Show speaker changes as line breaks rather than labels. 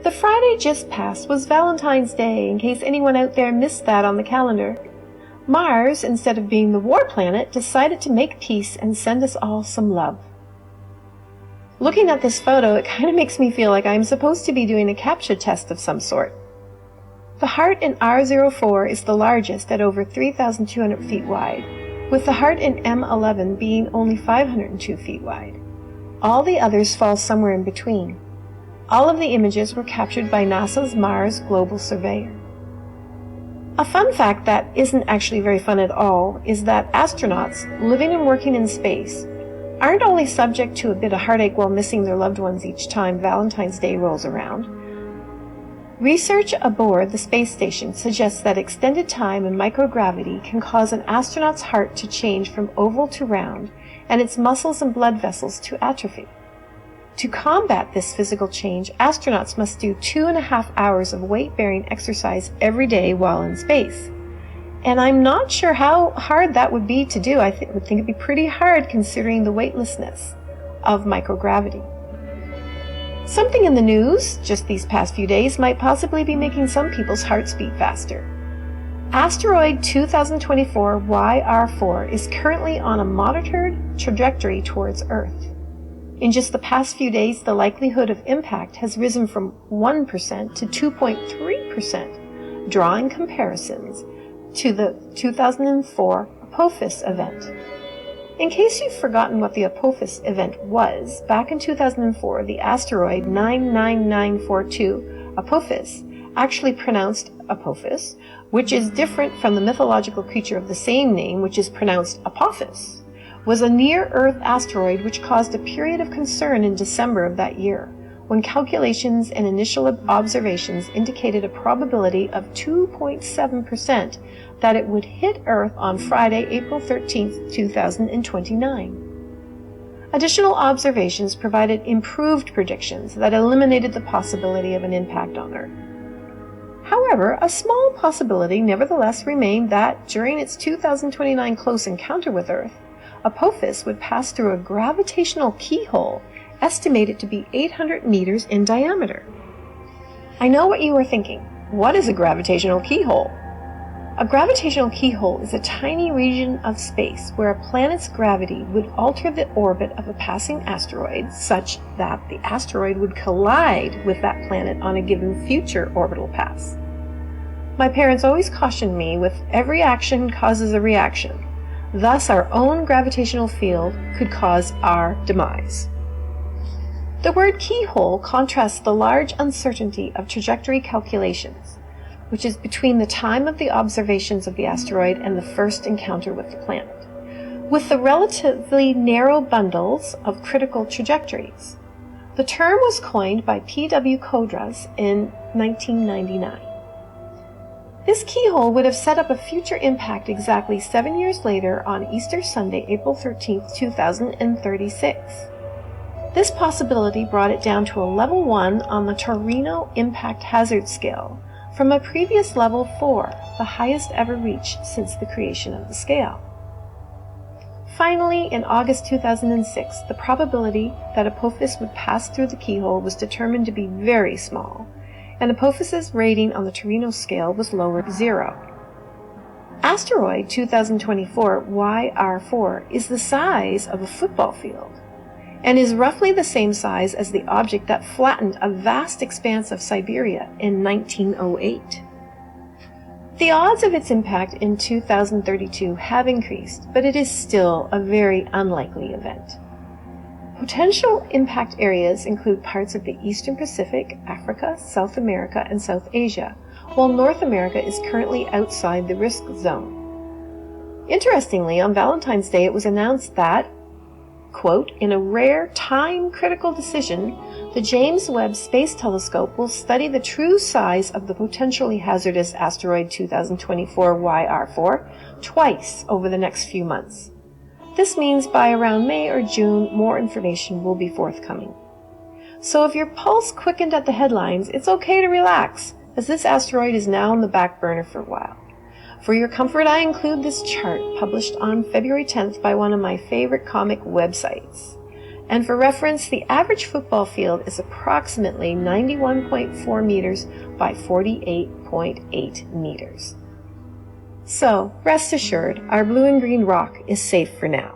The Friday just passed was Valentine's Day, in case anyone out there missed that on the calendar. Mars, instead of being the war planet, decided to make peace and send us all some love. Looking at this photo, it kind of makes me feel like I'm supposed to be doing a CAPTCHA test of some sort. The heart in R04 is the largest at over 3,200 feet wide, with the heart in M11 being only 502 feet wide. All the others fall somewhere in between. All of the images were captured by NASA's Mars Global Surveyor. A fun fact that isn't actually very fun at all is that astronauts living and working in space aren't only subject to a bit of heartache while missing their loved ones each time Valentine's Day rolls around. Research aboard the space station suggests that extended time and microgravity can cause an astronaut's heart to change from oval to round and its muscles and blood vessels to atrophy. To combat this physical change, astronauts must do 2.5 hours of weight-bearing exercise every day while in space. And I'm not sure how hard that would be to do. I would think it'd be pretty hard considering the weightlessness of microgravity. Something in the news just these past few days might possibly be making some people's hearts beat faster. Asteroid 2024 YR4 is currently on a monitored trajectory towards Earth. In just the past few days, the likelihood of impact has risen from 1% to 2.3%, drawing comparisons to the 2004 Apophis event. In case you've forgotten what the Apophis event was, back in 2004, the asteroid 99942 Apophis, actually pronounced Apophis, which is different from the mythological creature of the same name, which is pronounced Apophis, was a near-Earth asteroid which caused a period of concern in December of that year, when calculations and initial observations indicated a probability of 2.7% that it would hit Earth on Friday, April 13, 2029. Additional observations provided improved predictions that eliminated the possibility of an impact on Earth. However, a small possibility nevertheless remained that during its 2029 close encounter with Earth, Apophis would pass through a gravitational keyhole estimated to be 800 meters in diameter. I know what you are thinking. What is a gravitational keyhole? A gravitational keyhole is a tiny region of space where a planet's gravity would alter the orbit of a passing asteroid such that the asteroid would collide with that planet on a given future orbital pass. My parents always cautioned me with every action causes a reaction. Thus, our own gravitational field could cause our demise. The word keyhole contrasts the large uncertainty of trajectory calculations, which is between the time of the observations of the asteroid and the first encounter with the planet, with the relatively narrow bundles of critical trajectories. The term was coined by P.W. Kodras in 1999. This keyhole would have set up a future impact exactly 7 years later on Easter Sunday, April 13, 2036. This possibility brought it down to a level 1 on the Torino Impact Hazard Scale, from a previous level 4, the highest ever reached since the creation of the scale. Finally, in August 2006, the probability that Apophis would pass through the keyhole was determined to be very small, and Apophis's rating on the Torino scale was lowered to 0. Asteroid 2024 YR4 is the size of a football field, and is roughly the same size as the object that flattened a vast expanse of Siberia in 1908. The odds of its impact in 2032 have increased, but it is still a very unlikely event. Potential impact areas include parts of the Eastern Pacific, Africa, South America, and South Asia, while North America is currently outside the risk zone. Interestingly, on Valentine's Day it was announced that, quote, in a rare time-critical decision, the James Webb Space Telescope will study the true size of the potentially hazardous asteroid 2024 YR4 twice over the next few months. This means by around May or June, more information will be forthcoming. So if your pulse quickened at the headlines, it's okay to relax, as this asteroid is now on the back burner for a while. For your comfort, I include this chart published on February 10th by one of my favorite comic websites. And for reference, the average football field is approximately 91.4 meters by 48.8 meters. So, rest assured, our blue and green rock is safe for now.